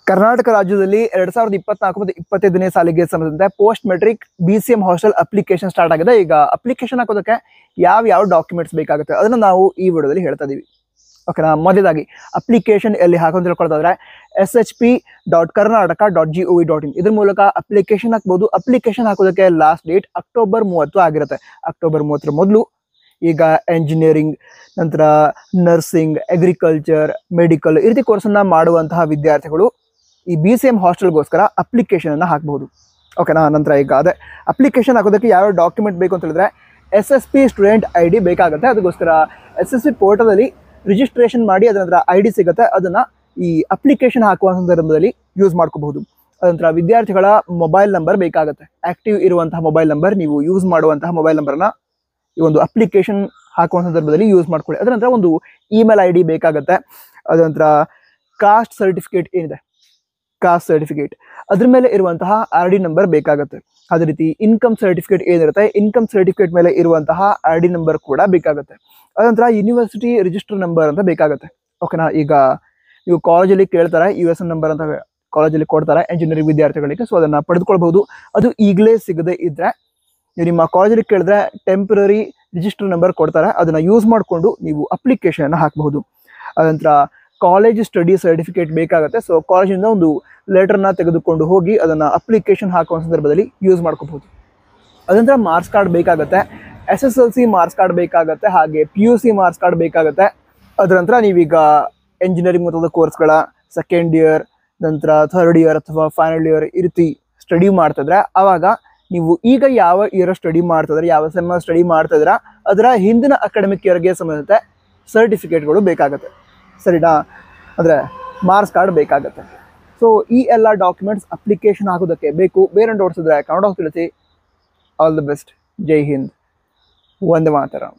ಕರ್ನಾಟಕ ರಾಜ್ಯದಲ್ಲಿ 2024 ಮತ್ತು 25ನೇ ಸಾಲಿಗೆ ಸಂಬಂಧಿಸಿದಂತೆ post matric BCM hostel application start ಆಗಿದೆ. ಈಗ ಅಪ್ಲಿಕೇಶನ್ ಹಾಕೋದಕ್ಕೆ ಯಾವ ಡಾಕ್ಯುಮೆಂಟ್ಸ್ ಬೇಕಾಗುತ್ತೆ ಅದನ್ನು ನಾವು ಈ ವಿಡಿಯೋದಲ್ಲಿ ಹೇಳ್ತಾ ಇದೀವಿ. ಓಕೆನಾ. ಮೊದಲಾಗಿ ಅಪ್ಲಿಕೇಶನ್ ಎಲ್ಲಿ ಹಾಕೊಂಡು ತಿಳ್ಕೊಳ್ತಾದ್ರೆ shp.karnataka.gov.in ಇದ್ರ ಮೂಲಕ ಅಪ್ಲಿಕೇಶನ್ ಹಾಕ್ಬೋದು. ಅಪ್ಲಿಕೇಶನ್ ಹಾಕೋದಕ್ಕೆ ಲಾಸ್ಟ್ ಡೇಟ್ ಅಕ್ಟೋಬರ್ 30 ಆಗಿರುತ್ತೆ. ಅಕ್ಟೋಬರ್ 30 ಮೊದಲು ಈಗ ಎಂಜಿನಿಯರಿಂಗ್, ನಂತರ ನರ್ಸಿಂಗ್, ಅಗ್ರಿಕಲ್ಚರ್, ಮೆಡಿಕಲ್ ಈ ರೀತಿ ಕೋರ್ಸನ್ನು ಮಾಡುವಂತಹ ವಿದ್ಯಾರ್ಥಿಗಳು ಈ BCM ಹಾಸ್ಟೆಲ್ಗೋಸ್ಕರ ಅಪ್ಲಿಕೇಶನನ್ನು ಹಾಕಬಹುದು. ಓಕೆನಾ. ನಂತರ ಈಗ ಅದೇ ಅಪ್ಲಿಕೇಶನ್ ಹಾಕೋದಕ್ಕೆ ಯಾವ ಡಾಕ್ಯುಮೆಂಟ್ ಬೇಕು ಅಂತ ಹೇಳಿದ್ರೆ SSP ಸ್ಟೂಡೆಂಟ್ ID ಬೇಕಾಗುತ್ತೆ. ಅದಕ್ಕೋಸ್ಕರ SSP ಪೋರ್ಟಲಲ್ಲಿ ರಿಜಿಸ್ಟ್ರೇಷನ್ ಮಾಡಿ ಅದರ ನಂತರ ID ಸಿಗುತ್ತೆ. ಅದನ್ನು ಈ ಅಪ್ಲಿಕೇಶನ್ ಹಾಕುವ ಸಂದರ್ಭದಲ್ಲಿ ಯೂಸ್ ಮಾಡ್ಕೋಬಹುದು. ಅದನಂತರ ವಿದ್ಯಾರ್ಥಿಗಳ ಮೊಬೈಲ್ ನಂಬರ್ ಬೇಕಾಗುತ್ತೆ. ಆ್ಯಕ್ಟಿವ್ ಇರುವಂತಹ ಮೊಬೈಲ್ ನಂಬರ್, ನೀವು ಯೂಸ್ ಮಾಡುವಂತಹ ಮೊಬೈಲ್ ನಂಬರ್ನ ಈ ಒಂದು ಅಪ್ಲಿಕೇಶನ್ ಹಾಕುವ ಸಂದರ್ಭದಲ್ಲಿ ಯೂಸ್ ಮಾಡ್ಕೊಳ್ಳಿ. ಅದರ ನಂತರ ಒಂದು ಇಮೇಲ್ ID ಬೇಕಾಗುತ್ತೆ. ಅದನಂತರ ಕಾಸ್ಟ್ ಸರ್ಟಿಫಿಕೇಟ್ ಏನಿದೆ, ಕಾಸ್ಟ್ ಸರ್ಟಿಫಿಕೇಟ್ ಅದ್ರ ಮೇಲೆ ಇರುವಂತಹ RD ನಂಬರ್ ಬೇಕಾಗುತ್ತೆ. ಅದೇ ರೀತಿ ಇನ್ಕಮ್ ಸರ್ಟಿಫಿಕೇಟ್ ಏನಿರುತ್ತೆ, ಇನ್ಕಮ್ ಸರ್ಟಿಫಿಕೇಟ್ ಮೇಲೆ ಇರುವಂತಹ RD ನಂಬರ್ ಕೂಡ ಬೇಕಾಗುತ್ತೆ. ಅದನಂತರ ಯೂನಿವರ್ಸಿಟಿ ರಿಜಿಸ್ಟರ್ ನಂಬರ್ ಅಂತ ಬೇಕಾಗುತ್ತೆ. ಓಕೆನಾ. ಈಗ ನೀವು ಕಾಲೇಜಲ್ಲಿ ಕೇಳ್ತಾರೆ USN ನಂಬರ್ ಅಂತ ಕಾಲೇಜಲ್ಲಿ ಕೊಡ್ತಾರೆ ಎಂಜಿನಿಯರಿಂಗ್ ವಿದ್ಯಾರ್ಥಿಗಳಿಗೆ. ಸೊ ಅದನ್ನು ಪಡೆದುಕೊಳ್ಬಹುದು. ಅದು ಈಗಲೇ ಸಿಗದೆ ಇದ್ದರೆ ನೀವು ನಿಮ್ಮ ಕಾಲೇಜಲ್ಲಿ ಕೇಳಿದ್ರೆ ಟೆಂಪ್ರರಿ ರಿಜಿಸ್ಟರ್ ನಂಬರ್ ಕೊಡ್ತಾರೆ. ಅದನ್ನು ಯೂಸ್ ಮಾಡಿಕೊಂಡು ನೀವು ಅಪ್ಲಿಕೇಶನ್ ಹಾಕಬಹುದು. ಅದನಂತರ ಕಾಲೇಜ್ ಸ್ಟಡಿ ಸರ್ಟಿಫಿಕೇಟ್ ಬೇಕಾಗುತ್ತೆ. ಸೊ ಕಾಲೇಜಿಂದ ಒಂದು ಲೆಟರ್ನ ತೆಗೆದುಕೊಂಡು ಹೋಗಿ ಅದನ್ನು ಅಪ್ಲಿಕೇಶನ್ ಹಾಕುವ ಸಂದರ್ಭದಲ್ಲಿ ಯೂಸ್ ಮಾಡ್ಕೋಬಹುದು. ಅದನಂತರ ಮಾರ್ಕ್ಸ್ ಕಾರ್ಡ್ ಬೇಕಾಗುತ್ತೆ. SSLC ಮಾರ್ಕ್ಸ್ ಕಾರ್ಡ್ ಬೇಕಾಗುತ್ತೆ. ಹಾಗೆ PUC ಮಾರ್ಕ್ಸ್ ಕಾರ್ಡ್ ಬೇಕಾಗುತ್ತೆ. ಅದರ ನಂತರ ನೀವೀಗ ಎಂಜಿನಿಯರಿಂಗ್ ಮೊತ್ತದ ಕೋರ್ಸ್ಗಳ ಸೆಕೆಂಡ್ ಇಯರ್, ನಂತರ ಥರ್ಡ್ ಇಯರ್ ಅಥವಾ ಫೈನಲ್ ಇಯರ್ ಈ ರೀತಿ ಸ್ಟಡಿ ಮಾಡ್ತಿದ್ರೆ ಆವಾಗ ನೀವು ಈಗ ಯಾವ ಇಯರ್ ಸ್ಟಡಿ ಮಾಡ್ತಿದ್ರೆ, ಯಾವ ಸೆಮ್ ಸ್ಟಡಿ ಮಾಡ್ತಿದ್ರೆ ಅದರ ಹಿಂದಿನ ಅಕಾಡೆಮಿಕ್ ಇಯರ್ಗೆ ಸಂಬಂಧಿಸಿದ ಸರ್ಟಿಫಿಕೇಟ್ಗಳು ಬೇಕಾಗುತ್ತೆ. ಸರಿನಾ. ಅಂದರೆ ಮಾರ್ಕ್ಸ್ ಕಾರ್ಡ್ ಬೇಕಾಗುತ್ತೆ. ಸೊ ಈ ಎಲ್ಲ ಡಾಕ್ಯುಮೆಂಟ್ಸ್ ಅಪ್ಲಿಕೇಶನ್ ಹಾಕೋದಕ್ಕೆ ಬೇಕು. ಬೇರೆ ಡೌಟ್ಸ್ ಇದ್ದರೆ ಕನ್ನಡ ತಿಳಿಸಿ. All the best. ಜೈ ಹಿಂದ್. ವಂದೇ ಮಾತರಂ.